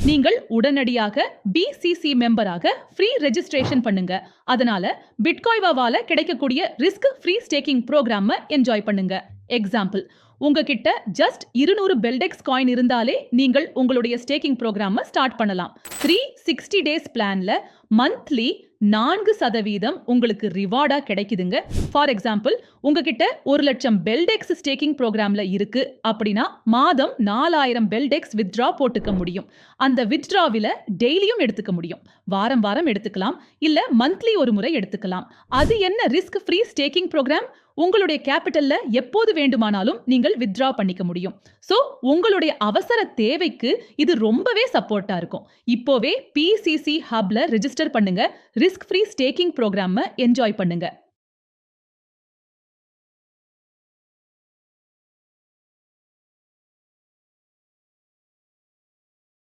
நீங்கள் உடனடியாக பிசிசி மெம்பராக ஃப்ரீ ரெஜிஸ்ட்ரேஷன் பண்ணுங்க. அதனால பிட்காய்வால கிடைக்கக்கூடிய risk free staking program enjoy பண்ணுங்க. எக்ஸாம்பிள், உங்ககிட்ட ஜஸ்ட் 200 பெல்டெக்ஸ் காயின் இருந்தாலே நீங்கள் உங்களுடைய ஸ்டேக்கிங் ப்ரோக்ராம் ஸ்டார்ட் பண்ணலாம். 360 டேஸ் பிளான்ல மந்த்லி 4% உங்களுக்கு ரிவார்டா கிடைக்குதுங்க. ஃபார் எக்ஸாம்பிள், உங்ககிட்ட 1,00,000 பெல்டெக்ஸ் ஸ்டேக்கிங் ப்ரோக்ராம்ல இருக்கு அப்படின்னா மாதம் 4000 பெல்டெக்ஸ் வித்ட்ரா போட்டுக்க முடியும். அந்த வித்ட்ராவில டெய்லியும் எடுத்துக்க முடியும். வாரம் வாரம் எடுத்துக்கலாம், இல்ல மந்த்லி ஒரு முறை எடுத்துக்கலாம். அது என்ன ரிஸ்க் ஃப்ரீ ஸ்டேக்கிங் ப்ரோக்ராம்? உங்களுடைய கேபிட்டல்ல எப்போது வேண்டுமானாலும் நீங்கள் வித்ட்ரா பண்ணிக்க முடியும். சோ உங்களுடைய அவசர தேவைக்கு இது ரொம்பவே சப்போர்ட்டா இருக்கும். இப்போவே பிசிசி ஹப்ல ரெஜிஸ்டர் பண்ணுங்க. Risk free staking program enjoy பண்ணுங்க.